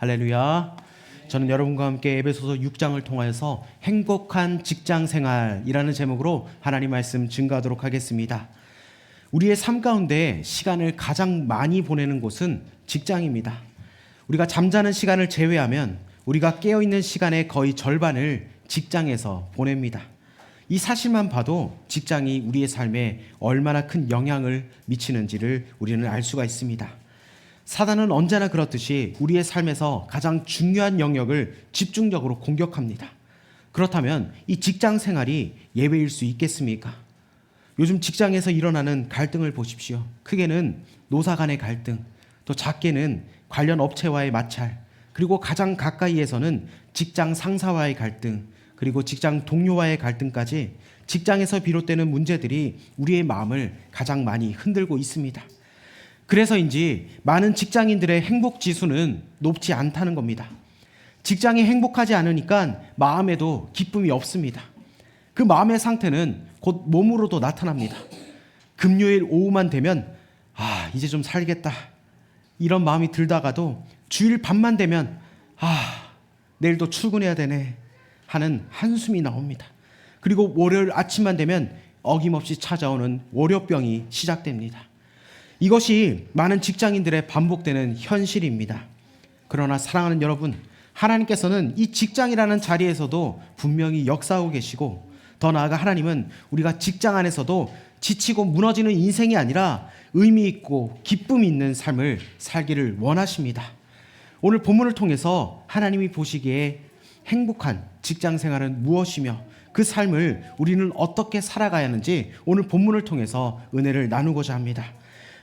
할렐루야. 저는 여러분과 함께 에베소서 6장을 통하여서 행복한 직장 생활이라는 제목으로 하나님 말씀 증거하도록 하겠습니다. 우리의 삶 가운데 시간을 가장 많이 보내는 곳은 직장입니다. 우리가 잠자는 시간을 제외하면 우리가 깨어있는 시간의 거의 절반을 직장에서 보냅니다. 이 사실만 봐도 직장이 우리의 삶에 얼마나 큰 영향을 미치는지를 우리는 알 수가 있습니다. 사단은 언제나 그렇듯이 우리의 삶에서 가장 중요한 영역을 집중적으로 공격합니다. 그렇다면 이 직장 생활이 예외일 수 있겠습니까? 요즘 직장에서 일어나는 갈등을 보십시오. 크게는 노사 간의 갈등, 또 작게는 관련 업체와의 마찰, 그리고 가장 가까이에서는 직장 상사와의 갈등, 그리고 직장 동료와의 갈등까지 직장에서 비롯되는 문제들이 우리의 마음을 가장 많이 흔들고 있습니다. 그래서인지 많은 직장인들의 행복 지수는 높지 않다는 겁니다. 직장이 행복하지 않으니까 마음에도 기쁨이 없습니다. 그 마음의 상태는 곧 몸으로도 나타납니다. 금요일 오후만 되면 이제 좀 살겠다 이런 마음이 들다가도 주일 밤만 되면 내일도 출근해야 되네 하는 한숨이 나옵니다. 그리고 월요일 아침만 되면 어김없이 찾아오는 월요병이 시작됩니다. 이것이 많은 직장인들의 반복되는 현실입니다. 그러나 사랑하는 여러분, 하나님께서는 이 직장이라는 자리에서도 분명히 역사하고 계시고, 더 나아가 하나님은 우리가 직장 안에서도 지치고 무너지는 인생이 아니라 의미 있고 기쁨 있는 삶을 살기를 원하십니다. 오늘 본문을 통해서 하나님이 보시기에 행복한 직장 생활은 무엇이며 그 삶을 우리는 어떻게 살아가야 하는지 오늘 본문을 통해서 은혜를 나누고자 합니다.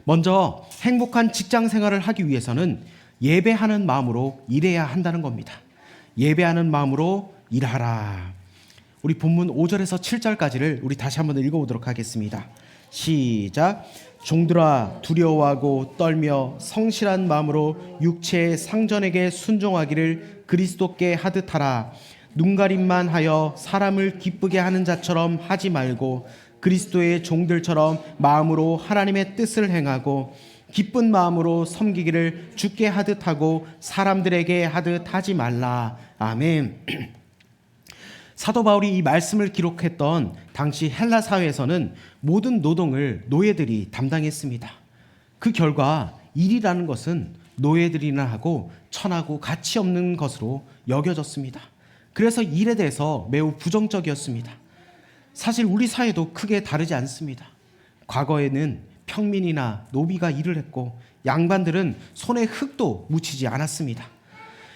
먼저 행복한 직장 생활을 하기 위해서는 예배하는 마음으로 일해야 한다는 겁니다. 예배하는 마음으로 일하라. 우리 본문 5절에서 7절까지를 우리 다시 한번 읽어보도록 하겠습니다. 시작. 종들아 두려워하고 떨며 성실한 마음으로 육체의 상전에게 순종하기를 그리스도께 하듯 하라. 눈가림만 하여 사람을 기쁘게 하는 자처럼 하지 말고 그리스도의 종들처럼 마음으로 하나님의 뜻을 행하고 기쁜 마음으로 섬기기를 주께 하듯 하고 사람들에게 하듯 하지 말라. 아멘. 사도 바울이 이 말씀을 기록했던 당시 헬라 사회에서는 모든 노동을 노예들이 담당했습니다. 그 결과 일이라는 것은 노예들이나 하고 천하고 가치 없는 것으로 여겨졌습니다. 그래서 일에 대해서 매우 부정적이었습니다. 사실 우리 사회도 크게 다르지 않습니다. 과거에는 평민이나 노비가 일을 했고 양반들은 손에 흙도 묻히지 않았습니다.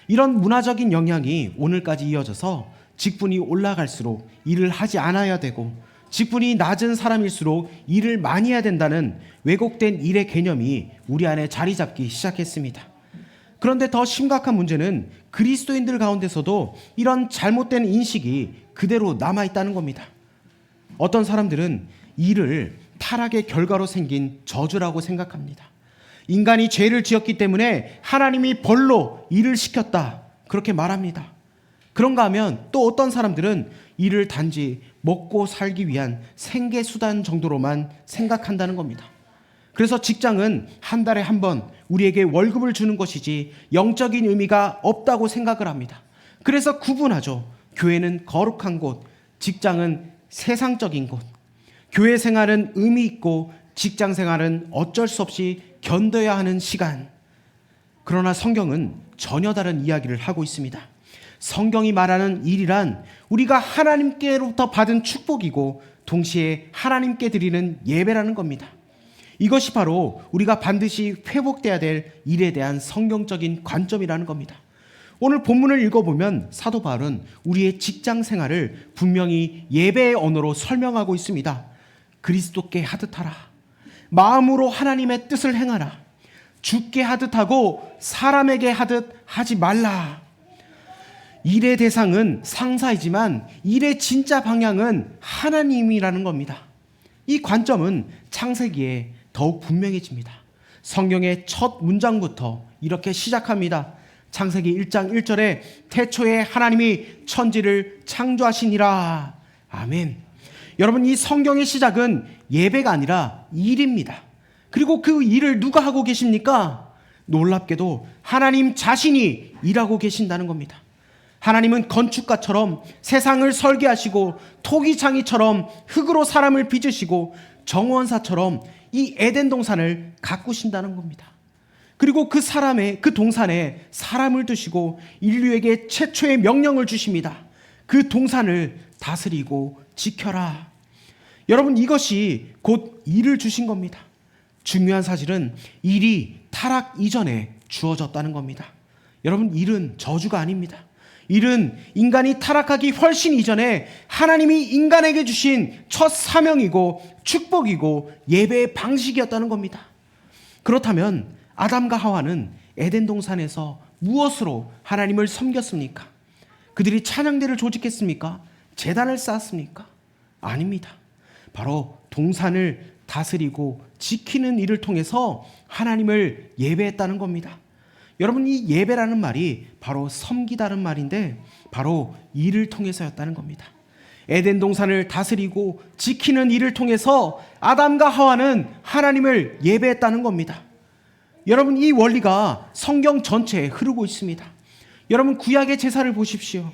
이런 문화적인 영향이 오늘까지 이어져서 직분이 올라갈수록 일을 하지 않아야 되고 직분이 낮은 사람일수록 일을 많이 해야 된다는 왜곡된 일의 개념이 우리 안에 자리 잡기 시작했습니다. 그런데 더 심각한 문제는 그리스도인들 가운데서도 이런 잘못된 인식이 그대로 남아있다는 겁니다. 어떤 사람들은 일을 타락의 결과로 생긴 저주라고 생각합니다. 인간이 죄를 지었기 때문에 하나님이 벌로 일을 시켰다 그렇게 말합니다. 그런가 하면 또 어떤 사람들은 일을 단지 먹고 살기 위한 생계수단 정도로만 생각한다는 겁니다. 그래서 직장은 한 달에 한 번 우리에게 월급을 주는 것이지 영적인 의미가 없다고 생각을 합니다. 그래서 구분하죠. 교회는 거룩한 곳, 직장은 세상적인 곳. 교회 생활은 의미 있고 직장 생활은 어쩔 수 없이 견뎌야 하는 시간. 그러나 성경은 전혀 다른 이야기를 하고 있습니다. 성경이 말하는 일이란 우리가 하나님께로부터 받은 축복이고 동시에 하나님께 드리는 예배라는 겁니다. 이것이 바로 우리가 반드시 회복돼야 될 일에 대한 성경적인 관점이라는 겁니다. 오늘 본문을 읽어보면 사도 바울은 우리의 직장 생활을 분명히 예배의 언어로 설명하고 있습니다. 그리스도께 하듯 하라. 마음으로 하나님의 뜻을 행하라. 주께 하듯 하고 사람에게 하듯 하지 말라. 일의 대상은 상사이지만 일의 진짜 방향은 하나님이라는 겁니다. 이 관점은 창세기에 더욱 분명해집니다. 성경의 첫 문장부터 이렇게 시작합니다. 창세기 1장 1절에 태초에 하나님이 천지를 창조하시니라. 아멘. 여러분, 이 성경의 시작은 예배가 아니라 일입니다. 그리고 그 일을 누가 하고 계십니까? 놀랍게도 하나님 자신이 일하고 계신다는 겁니다. 하나님은 건축가처럼 세상을 설계하시고 토기장이처럼 흙으로 사람을 빚으시고 정원사처럼 이 에덴 동산을 가꾸신다는 겁니다. 그리고 그 동산에 사람을 두시고 인류에게 최초의 명령을 주십니다. 그 동산을 다스리고 지켜라. 여러분, 이것이 곧 일을 주신 겁니다. 중요한 사실은 일이 타락 이전에 주어졌다는 겁니다. 여러분, 일은 저주가 아닙니다. 일은 인간이 타락하기 훨씬 이전에 하나님이 인간에게 주신 첫 사명이고 축복이고 예배의 방식이었다는 겁니다. 그렇다면 아담과 하와는 에덴 동산에서 무엇으로 하나님을 섬겼습니까? 그들이 찬양대를 조직했습니까? 제단을 쌓았습니까? 아닙니다. 바로 동산을 다스리고 지키는 일을 통해서 하나님을 예배했다는 겁니다. 여러분, 이 예배라는 말이 바로 섬기다는 말인데 바로 일을 통해서였다는 겁니다. 에덴 동산을 다스리고 지키는 일을 통해서 아담과 하와는 하나님을 예배했다는 겁니다. 여러분, 이 원리가 성경 전체에 흐르고 있습니다. 여러분, 구약의 제사를 보십시오.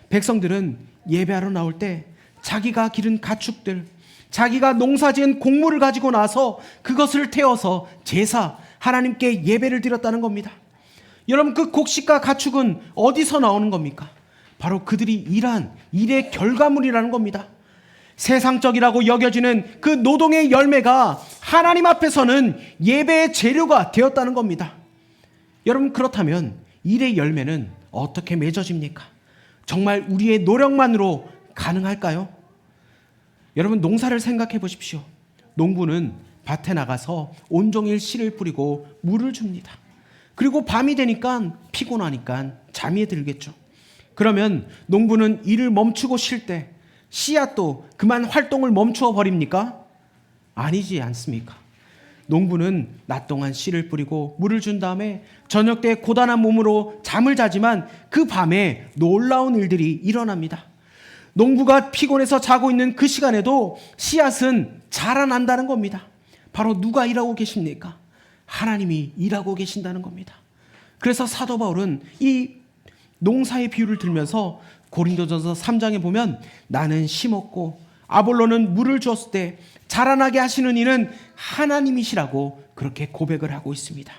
백성들은 예배하러 나올 때 자기가 기른 가축들, 자기가 농사지은 곡물을 가지고 나서 그것을 태워서 제사, 하나님께 예배를 드렸다는 겁니다. 여러분, 그 곡식과 가축은 어디서 나오는 겁니까? 바로 그들이 일한 일의 결과물이라는 겁니다. 세상적이라고 여겨지는 그 노동의 열매가 하나님 앞에서는 예배의 재료가 되었다는 겁니다. 여러분, 그렇다면 일의 열매는 어떻게 맺어집니까? 정말 우리의 노력만으로 가능할까요? 여러분, 농사를 생각해 보십시오. 농부는 밭에 나가서 온종일 씨를 뿌리고 물을 줍니다. 그리고 밤이 되니까 피곤하니까 잠이 들겠죠. 그러면 농부는 일을 멈추고 쉴 때 씨앗도 그만 활동을 멈추어 버립니까? 아니지 않습니까? 농부는 낮 동안 씨를 뿌리고 물을 준 다음에 저녁 때 고단한 몸으로 잠을 자지만 그 밤에 놀라운 일들이 일어납니다. 농부가 피곤해서 자고 있는 그 시간에도 씨앗은 자라난다는 겁니다. 바로 누가 일하고 계십니까? 하나님이 일하고 계신다는 겁니다. 그래서 사도 바울은 이 농사의 비유를 들면서 고린도전서 3장에 보면 나는 심었고 아볼로는 물을 주었을 때 자라나게 하시는 이는 하나님이시라고 그렇게 고백을 하고 있습니다.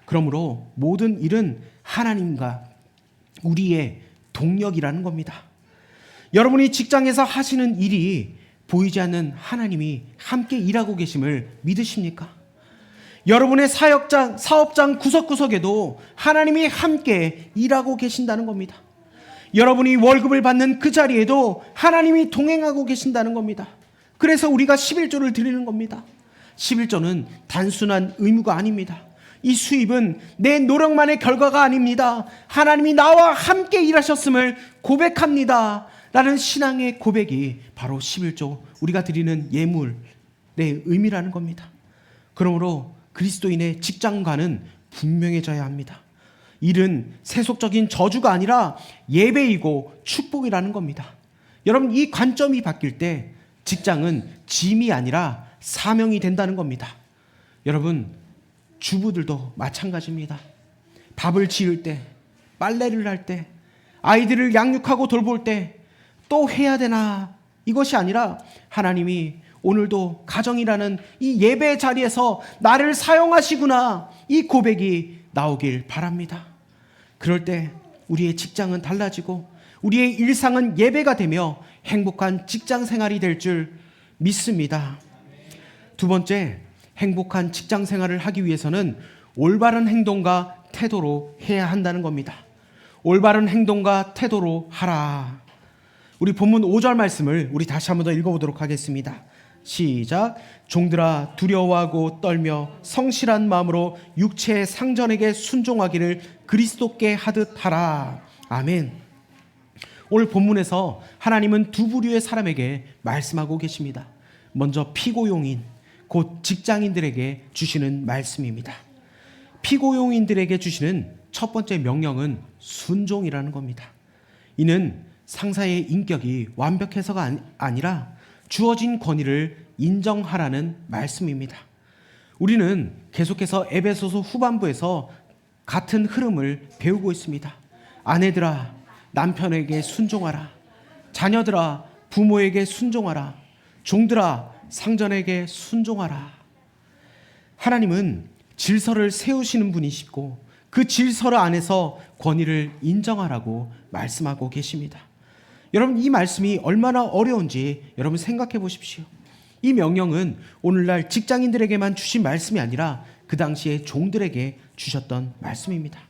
그러므로 모든 일은 하나님과 우리의 동력이라는 겁니다. 여러분이 직장에서 하시는 일이 보이지 않는 하나님이 함께 일하고 계심을 믿으십니까? 여러분의 사업장 구석구석에도 하나님이 함께 일하고 계신다는 겁니다. 여러분이 월급을 받는 그 자리에도 하나님이 동행하고 계신다는 겁니다. 그래서 우리가 11조를 드리는 겁니다. 11조는 단순한 의무가 아닙니다. 이 수입은 내 노력만의 결과가 아닙니다. 하나님이 나와 함께 일하셨음을 고백합니다. 라는 신앙의 고백이 바로 11조, 우리가 드리는 예물의 의미라는 겁니다. 그러므로 그리스도인의 직장과는 분명해져야 합니다. 일은 세속적인 저주가 아니라 예배이고 축복이라는 겁니다. 여러분, 이 관점이 바뀔 때 직장은 짐이 아니라 사명이 된다는 겁니다. 여러분, 주부들도 마찬가지입니다. 밥을 지을 때, 빨래를 할 때, 아이들을 양육하고 돌볼 때 또 해야 되나? 이것이 아니라 하나님이 오늘도 가정이라는 이 예배 자리에서 나를 사용하시구나, 이 고백이 나오길 바랍니다. 그럴 때 우리의 직장은 달라지고 우리의 일상은 예배가 되며 행복한 직장 생활이 될 줄 믿습니다. 두 번째, 행복한 직장 생활을 하기 위해서는 올바른 행동과 태도로 해야 한다는 겁니다. 올바른 행동과 태도로 하라. 우리 본문 5절 말씀을 우리 다시 한번 더 읽어보도록 하겠습니다. 시작. 종들아, 두려워하고 떨며 성실한 마음으로 육체의 상전에게 순종하기를 그리스도께 하듯 하라. 아멘. 오늘 본문에서 하나님은 두 부류의 사람에게 말씀하고 계십니다. 먼저 피고용인, 곧 직장인들에게 주시는 말씀입니다. 피고용인들에게 주시는 첫 번째 명령은 순종이라는 겁니다. 이는 상사의 인격이 완벽해서가 아니라 주어진 권위를 인정하라는 말씀입니다. 우리는 계속해서 에베소서 후반부에서 같은 흐름을 배우고 있습니다. 아내들아, 남편에게 순종하라. 자녀들아, 부모에게 순종하라. 종들아, 상전에게 순종하라. 하나님은 질서를 세우시는 분이시고 그 질서 안에서 권위를 인정하라고 말씀하고 계십니다. 여러분, 이 말씀이 얼마나 어려운지 여러분 생각해 보십시오. 이 명령은 오늘날 직장인들에게만 주신 말씀이 아니라 그 당시에 종들에게 주셨던 말씀입니다.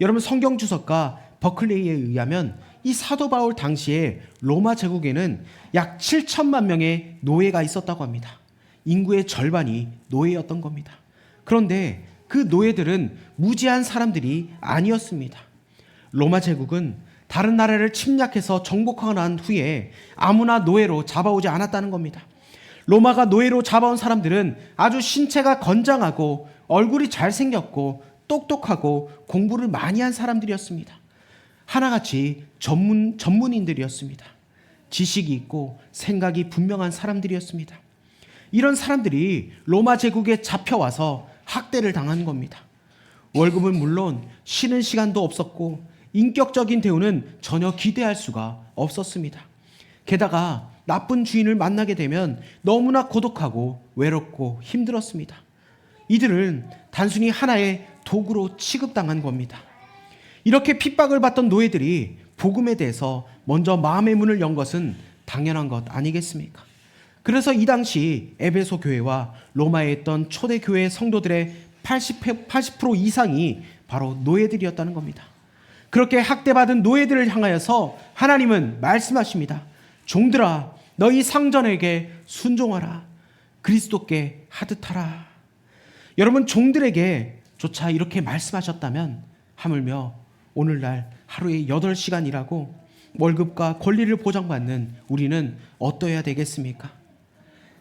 여러분, 성경 주석가 버클레이에 의하면 이 사도 바울 당시에 로마 제국에는 약 7천만 명의 노예가 있었다고 합니다. 인구의 절반이 노예였던 겁니다. 그런데 그 노예들은 무지한 사람들이 아니었습니다. 로마 제국은 다른 나라를 침략해서 정복하고 난 후에 아무나 노예로 잡아오지 않았다는 겁니다. 로마가 노예로 잡아온 사람들은 아주 신체가 건장하고 얼굴이 잘생겼고 똑똑하고 공부를 많이 한 사람들이었습니다. 하나같이 전문인들이었습니다. 지식이 있고 생각이 분명한 사람들이었습니다. 이런 사람들이 로마 제국에 잡혀와서 학대를 당한 겁니다. 월급은 물론 쉬는 시간도 없었고 인격적인 대우는 전혀 기대할 수가 없었습니다. 게다가 나쁜 주인을 만나게 되면 너무나 고독하고 외롭고 힘들었습니다. 이들은 단순히 하나의 도구로 취급당한 겁니다. 이렇게 핍박을 받던 노예들이 복음에 대해서 먼저 마음의 문을 연 것은 당연한 것 아니겠습니까? 그래서 이 당시 에베소 교회와 로마에 있던 초대 교회 성도들의 80% 이상이 바로 노예들이었다는 겁니다. 그렇게 학대받은 노예들을 향하여서 하나님은 말씀하십니다. 종들아, 너희 상전에게 순종하라. 그리스도께 하듯하라. 여러분, 종들에게 조차 이렇게 말씀하셨다면 하물며 오늘날 하루에 8시간 일하고 월급과 권리를 보장받는 우리는 어떠해야 되겠습니까?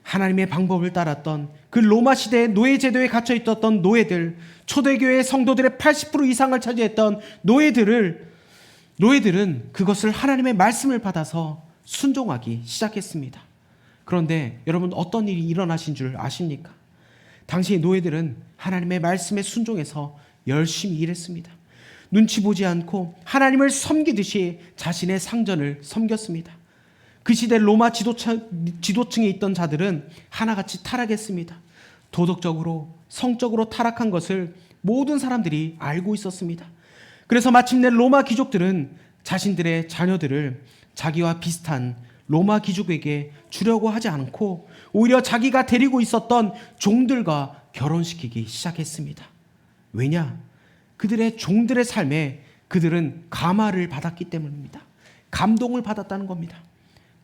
하나님의 방법을 따랐던 그 로마 시대의 노예 제도에 갇혀 있었던 노예들, 초대교회 성도들의 80% 이상을 차지했던 노예들은 그것을 하나님의 말씀을 받아서 순종하기 시작했습니다. 그런데 여러분, 어떤 일이 일어나신 줄 아십니까? 당시의 노예들은 하나님의 말씀에 순종해서 열심히 일했습니다. 눈치 보지 않고 하나님을 섬기듯이 자신의 상전을 섬겼습니다. 그 시대 로마 지도층에 있던 자들은 하나같이 타락했습니다. 도덕적으로, 성적으로 타락한 것을 모든 사람들이 알고 있었습니다. 그래서 마침내 로마 귀족들은 자신들의 자녀들을 자기와 비슷한 로마 귀족에게 주려고 하지 않고 오히려 자기가 데리고 있었던 종들과 결혼시키기 시작했습니다. 왜냐? 그들의 종들의 삶에 그들은 감화를 받았기 때문입니다. 감동을 받았다는 겁니다.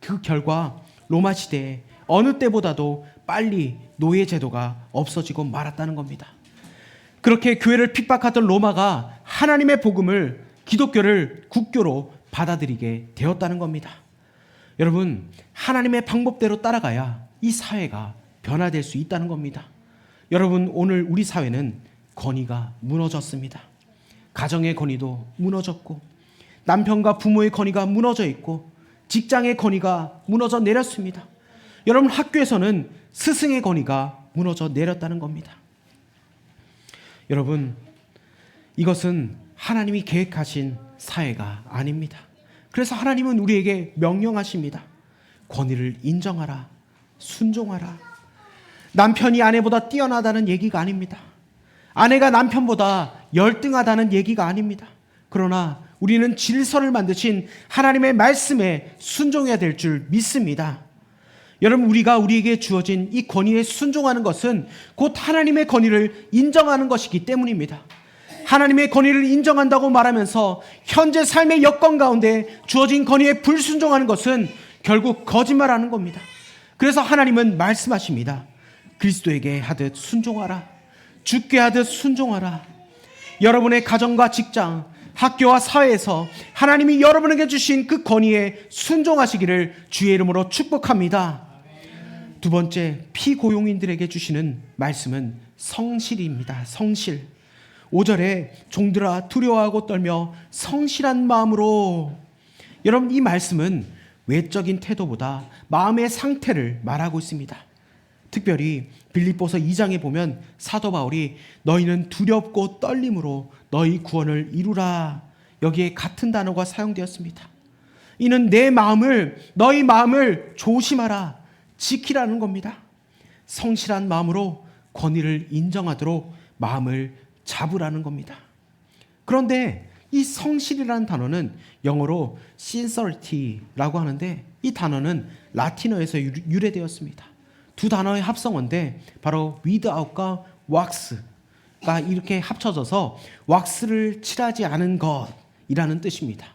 그 결과 로마 시대에 어느 때보다도 빨리 노예 제도가 없어지고 말았다는 겁니다. 그렇게 교회를 핍박하던 로마가 하나님의 복음을, 기독교를 국교로 받아들이게 되었다는 겁니다. 여러분, 하나님의 방법대로 따라가야 이 사회가 변화될 수 있다는 겁니다. 여러분, 오늘 우리 사회는 권위가 무너졌습니다. 가정의 권위도 무너졌고 남편과 부모의 권위가 무너져 있고 직장의 권위가 무너져 내렸습니다. 여러분, 학교에서는 스승의 권위가 무너져 내렸다는 겁니다. 여러분, 이것은 하나님이 계획하신 사회가 아닙니다. 그래서 하나님은 우리에게 명령하십니다. 권위를 인정하라. 순종하라. 남편이 아내보다 뛰어나다는 얘기가 아닙니다. 아내가 남편보다 열등하다는 얘기가 아닙니다. 그러나 우리는 질서를 만드신 하나님의 말씀에 순종해야 될 줄 믿습니다. 여러분, 우리에게 주어진 이 권위에 순종하는 것은 곧 하나님의 권위를 인정하는 것이기 때문입니다. 하나님의 권위를 인정한다고 말하면서 현재 삶의 여건 가운데 주어진 권위에 불순종하는 것은 결국 거짓말하는 겁니다. 그래서 하나님은 말씀하십니다. 그리스도에게 하듯 순종하라. 주께 하듯 순종하라. 여러분의 가정과 직장, 학교와 사회에서 하나님이 여러분에게 주신 그 권위에 순종하시기를 주의 이름으로 축복합니다. 두 번째, 피고용인들에게 주시는 말씀은 성실입니다. 성실. 5절에 종들아 두려워하고 떨며 성실한 마음으로. 여러분, 이 말씀은 외적인 태도보다 마음의 상태를 말하고 있습니다. 특별히 빌립보서 2장에 보면 사도 바울이 너희는 두렵고 떨림으로 너희 구원을 이루라, 여기에 같은 단어가 사용되었습니다. 이는 너희 마음을 조심하라, 지키라는 겁니다. 성실한 마음으로 권위를 인정하도록 마음을 잡으라는 겁니다. 그런데 이 성실이라는 단어는 영어로 sincerity라고 하는데, 이 단어는 라틴어에서 유래되었습니다. 두 단어의 합성어인데 바로 without과 wax가 이렇게 합쳐져서 왁스를 칠하지 않은 것이라는 뜻입니다.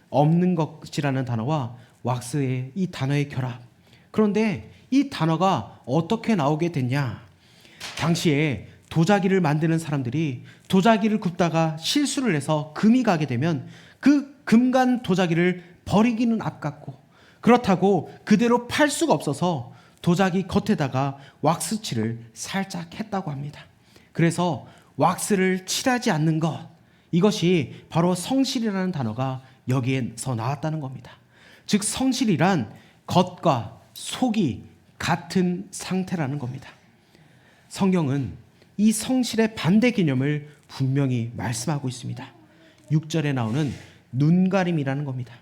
없는 것이라는 단어와 왁스의 이 단어의 결합. 그런데 이 단어가 어떻게 나오게 됐냐? 당시에 도자기를 만드는 사람들이 도자기를 굽다가 실수를 해서 금이 가게 되면 그 금간 도자기를 버리기는 아깝고, 그렇다고 그대로 팔 수가 없어서 도자기 겉에다가 왁스칠을 살짝 했다고 합니다. 그래서 왁스를 칠하지 않는 것, 이것이 바로 성실이라는 단어가 여기에서 나왔다는 겁니다. 즉 성실이란 겉과 속이 같은 상태라는 겁니다. 성경은 이 성실의 반대 개념을 분명히 말씀하고 있습니다. 6절에 나오는 눈가림이라는 겁니다.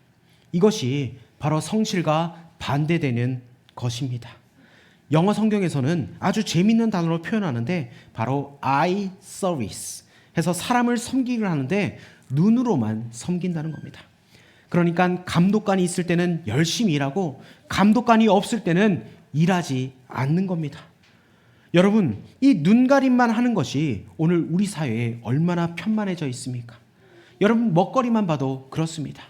이것이 바로 성실과 반대되는 것입니다. 영어 성경에서는 아주 재미있는 단어로 표현하는데 바로 eye service 해서 사람을 섬기기를 하는데 눈으로만 섬긴다는 겁니다. 그러니까 감독관이 있을 때는 열심히 일하고 감독관이 없을 때는 일하지 않는 겁니다. 여러분, 이 눈가림만 하는 것이 오늘 우리 사회에 얼마나 편만해져 있습니까? 여러분, 먹거리만 봐도 그렇습니다.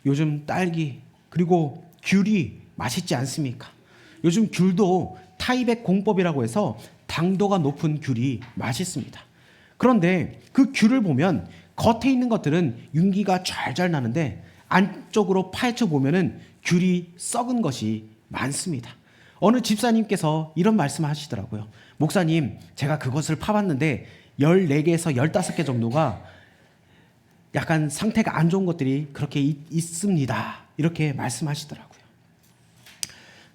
요즘 딸기 그리고 귤이 맛있지 않습니까? 요즘 귤도 타이백 공법이라고 해서 당도가 높은 귤이 맛있습니다. 그런데 그 귤을 보면 겉에 있는 것들은 윤기가 잘 나는데 안쪽으로 파헤쳐 보면은 귤이 썩은 것이 많습니다. 어느 집사님께서 이런 말씀을 하시더라고요. 목사님, 제가 그것을 파봤는데 14개에서 15개 정도가 약간 상태가 안 좋은 것들이 그렇게 있습니다. 이렇게 말씀하시더라고요.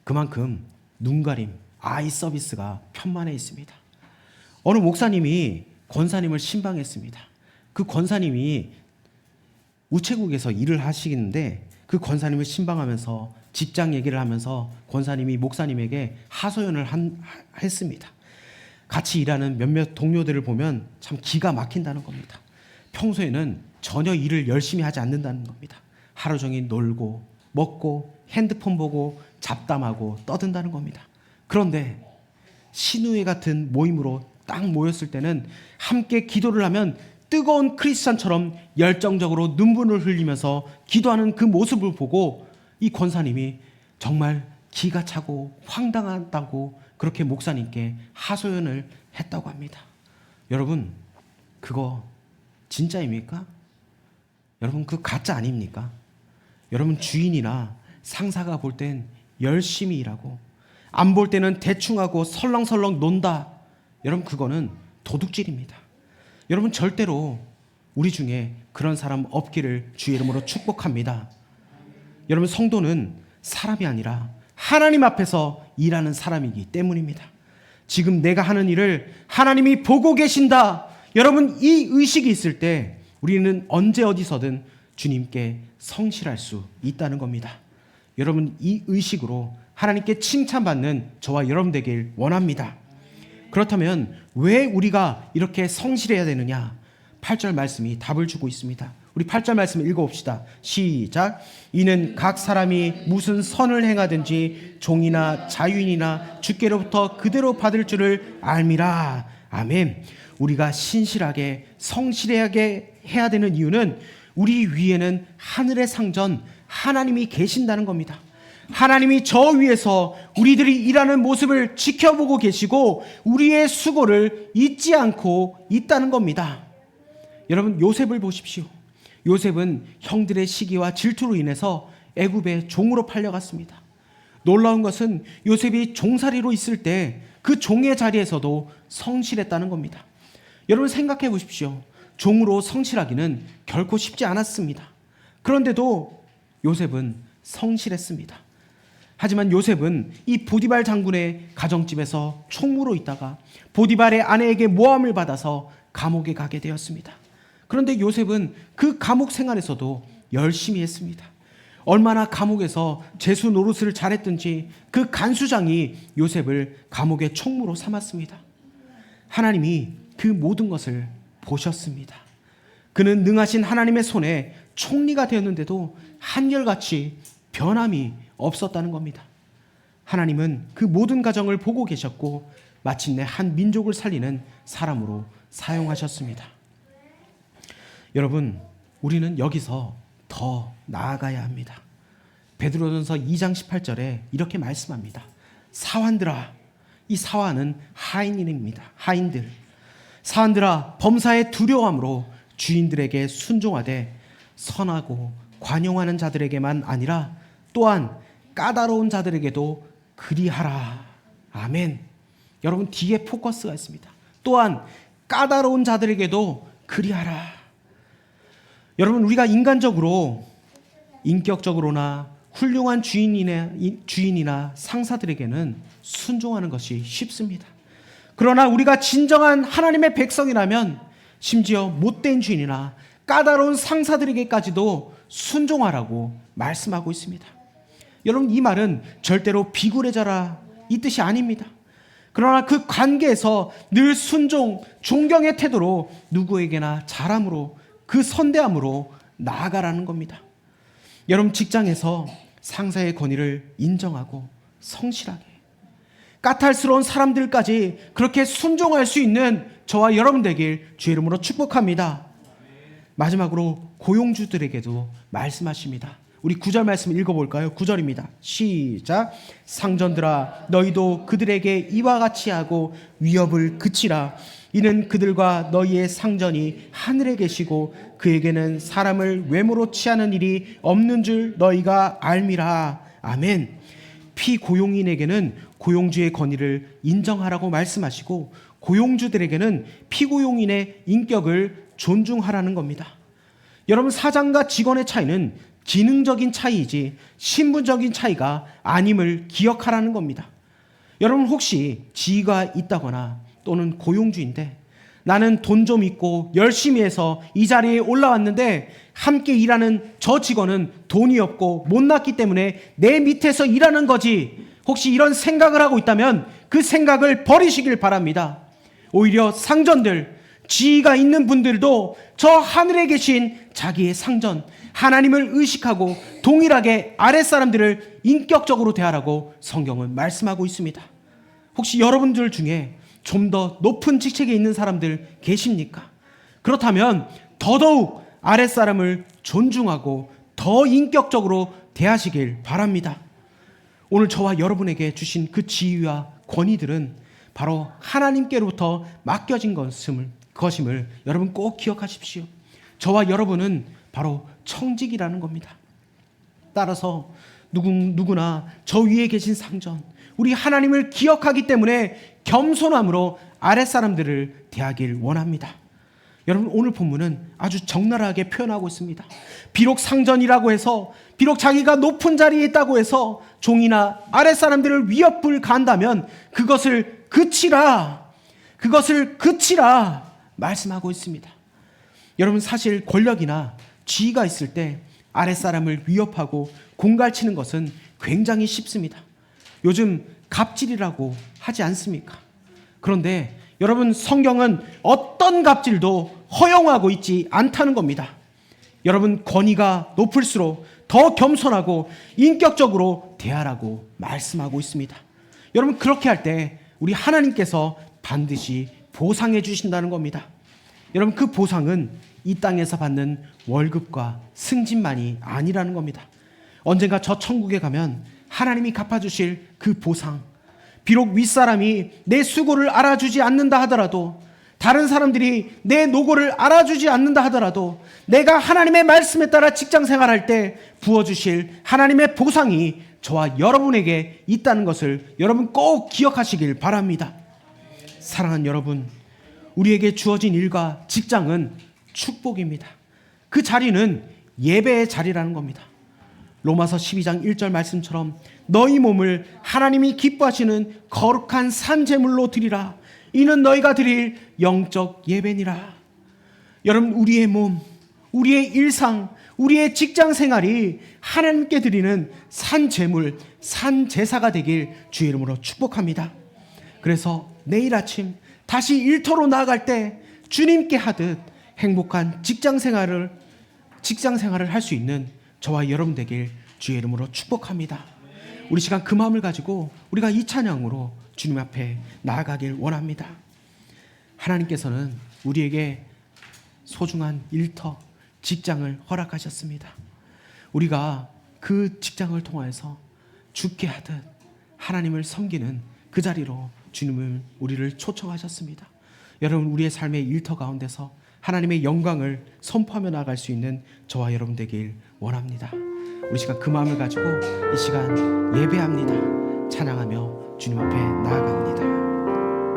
그만큼 눈가림, 아이 서비스가 편만해 있습니다. 어느 목사님이 권사님을 신방했습니다. 그 권사님이 우체국에서 일을 하시는데 그 권사님을 신방하면서 직장 얘기를 하면서 권사님이 목사님에게 하소연을 했습니다. 같이 일하는 몇몇 동료들을 보면 참 기가 막힌다는 겁니다. 평소에는 전혀 일을 열심히 하지 않는다는 겁니다. 하루 종일 놀고 먹고 핸드폰 보고 잡담하고 떠든다는 겁니다. 그런데 신우회 같은 모임으로 딱 모였을 때는 함께 기도를 하면 뜨거운 크리스찬처럼 열정적으로 눈물을 흘리면서 기도하는 그 모습을 보고 이 권사님이 정말 기가 차고 황당하다고 그렇게 목사님께 하소연을 했다고 합니다. 여러분, 그거 진짜입니까? 여러분, 그 가짜 아닙니까? 여러분, 주인이나 상사가 볼 땐 열심히 일하고 안 볼 때는 대충하고 설렁설렁 논다. 여러분, 그거는 도둑질입니다. 여러분, 절대로 우리 중에 그런 사람 없기를 주의 이름으로 축복합니다. 여러분, 성도는 사람이 아니라 하나님 앞에서 일하는 사람이기 때문입니다. 지금 내가 하는 일을 하나님이 보고 계신다. 여러분, 이 의식이 있을 때 우리는 언제 어디서든 주님께 성실할 수 있다는 겁니다. 여러분, 이 의식으로 하나님께 칭찬받는 저와 여러분 되길 원합니다. 그렇다면 왜 우리가 이렇게 성실해야 되느냐? 8절 말씀이 답을 주고 있습니다. 우리 8절 말씀 읽어봅시다. 시작. 이는 각 사람이 무슨 선을 행하든지 종이나 자유인이나 주께로부터 그대로 받을 줄을 알미라. 아멘. 우리가 신실하게 성실하게 해야 되는 이유는 우리 위에는 하늘의 상전 하나님이 계신다는 겁니다. 하나님이 저 위에서 우리들이 일하는 모습을 지켜보고 계시고 우리의 수고를 잊지 않고 있다는 겁니다. 여러분, 요셉을 보십시오. 요셉은 형들의 시기와 질투로 인해서 애굽의 종으로 팔려갔습니다. 놀라운 것은 요셉이 종살이로 있을 때 그 종의 자리에서도 성실했다는 겁니다. 여러분, 생각해 보십시오. 종으로 성실하기는 결코 쉽지 않았습니다. 그런데도 요셉은 성실했습니다. 하지만 요셉은 이 보디발 장군의 가정집에서 총무로 있다가 보디발의 아내에게 모함을 받아서 감옥에 가게 되었습니다. 그런데 요셉은 그 감옥 생활에서도 열심히 했습니다. 얼마나 감옥에서 죄수 노릇을 잘했든지 그 간수장이 요셉을 감옥의 총무로 삼았습니다. 하나님이 그 모든 것을 보셨습니다. 그는 능하신 하나님의 손에 총리가 되었는데도 한결같이 변함이 없었다는 겁니다. 하나님은 그 모든 가정을 보고 계셨고 마침내 한 민족을 살리는 사람으로 사용하셨습니다. 여러분, 우리는 여기서 더 나아가야 합니다. 베드로전서 2장 18절에 이렇게 말씀합니다. 사환들아, 이 사환은 하인입니다. 하인들. 사환들아, 범사에 두려움으로 주인들에게 순종하되 선하고 관용하는 자들에게만 아니라 또한 까다로운 자들에게도 그리하라. 아멘. 여러분, 뒤에 포커스가 있습니다. 또한 까다로운 자들에게도 그리하라. 여러분, 우리가 인간적으로 인격적으로나 훌륭한 주인이나 상사들에게는 순종하는 것이 쉽습니다. 그러나 우리가 진정한 하나님의 백성이라면 심지어 못된 주인이나 까다로운 상사들에게까지도 순종하라고 말씀하고 있습니다. 여러분, 이 말은 절대로 비굴해져라 이 뜻이 아닙니다. 그러나 그 관계에서 늘 순종, 존경의 태도로 누구에게나 잘함으로 그 선대함으로 나아가라는 겁니다. 여러분, 직장에서 상사의 권위를 인정하고 성실하게 까탈스러운 사람들까지 그렇게 순종할 수 있는 저와 여러분 되길 주의 이름으로 축복합니다. 마지막으로 고용주들에게도 말씀하십니다. 우리 9절 말씀 읽어볼까요? 9절입니다. 시작. 상전들아, 너희도 그들에게 이와 같이 하고 위협을 그치라. 이는 그들과 너희의 상전이 하늘에 계시고 그에게는 사람을 외모로 취하는 일이 없는 줄 너희가 알미라. 아멘. 피고용인에게는 고용주의 권위를 인정하라고 말씀하시고 고용주들에게는 피고용인의 인격을 존중하라는 겁니다. 여러분, 사장과 직원의 차이는 기능적인 차이이지 신분적인 차이가 아님을 기억하라는 겁니다. 여러분, 혹시 지위가 있다거나 또는 고용주인데 나는 돈 좀 있고 열심히 해서 이 자리에 올라왔는데 함께 일하는 저 직원은 돈이 없고 못났기 때문에 내 밑에서 일하는 거지, 혹시 이런 생각을 하고 있다면 그 생각을 버리시길 바랍니다. 오히려 상전들, 지위가 있는 분들도 저 하늘에 계신 자기의 상전, 하나님을 의식하고 동일하게 아랫사람들을 인격적으로 대하라고 성경은 말씀하고 있습니다. 혹시 여러분들 중에 좀 더 높은 직책에 있는 사람들 계십니까? 그렇다면 더더욱 아랫사람을 존중하고 더 인격적으로 대하시길 바랍니다. 오늘 저와 여러분에게 주신 그 지위와 권위들은 바로 하나님께로부터 맡겨진 것임을 여러분 꼭 기억하십시오. 저와 여러분은 바로 청직이라는 겁니다. 따라서 누구나 저 위에 계신 상전, 우리 하나님을 기억하기 때문에 겸손함으로 아랫사람들을 대하길 원합니다. 여러분, 오늘 본문은 아주 적나라하게 표현하고 있습니다. 비록 상전이라고 해서, 비록 자기가 높은 자리에 있다고 해서 종이나 아랫사람들을 위협을 가한다면 그것을 그치라 말씀하고 있습니다. 여러분, 사실 권력이나 지위가 있을 때 아랫사람을 위협하고 공갈치는 것은 굉장히 쉽습니다. 요즘 갑질이라고 하지 않습니까? 그런데 여러분, 성경은 어떤 갑질도 허용하고 있지 않다는 겁니다. 여러분, 권위가 높을수록 더 겸손하고 인격적으로 대하라고 말씀하고 있습니다. 여러분, 그렇게 할 때 우리 하나님께서 반드시 보상해 주신다는 겁니다. 여러분, 그 보상은 이 땅에서 받는 월급과 승진만이 아니라는 겁니다. 언젠가 저 천국에 가면 하나님이 갚아주실 그 보상, 비록 윗사람이 내 수고를 알아주지 않는다 하더라도, 다른 사람들이 내 노고를 알아주지 않는다 하더라도 내가 하나님의 말씀에 따라 직장 생활할 때 부어주실 하나님의 보상이 저와 여러분에게 있다는 것을 여러분 꼭 기억하시길 바랍니다. 사랑하는 여러분, 우리에게 주어진 일과 직장은 축복입니다. 그 자리는 예배의 자리라는 겁니다. 로마서 12장 1절 말씀처럼 너희 몸을 하나님이 기뻐하시는 거룩한 산제물로 드리라. 이는 너희가 드릴 영적 예배니라. 여러분, 우리의 몸, 우리의 일상, 우리의 직장 생활이 하나님께 드리는 산제물, 산제사가 되길 주의 이름으로 축복합니다. 그래서 내일 아침 다시 일터로 나아갈 때 주님께 하듯 행복한 직장 생활을 할 수 있는 저와 여러분 되길 주의 이름으로 축복합니다. 우리 시간 그 마음을 가지고 우리가 이 찬양으로 주님 앞에 나아가길 원합니다. 하나님께서는 우리에게 소중한 일터, 직장을 허락하셨습니다. 우리가 그 직장을 통하여서 죽게 하듯 하나님을 섬기는 그 자리로 주님은 우리를 초청하셨습니다. 여러분, 우리의 삶의 일터 가운데서 하나님의 영광을 선포하며 나아갈 수 있는 저와 여러분 되길 원합니다. 우리 시간 그 마음을 가지고 이 시간 예배합니다. 찬양하며 주님 앞에 나아갑니다.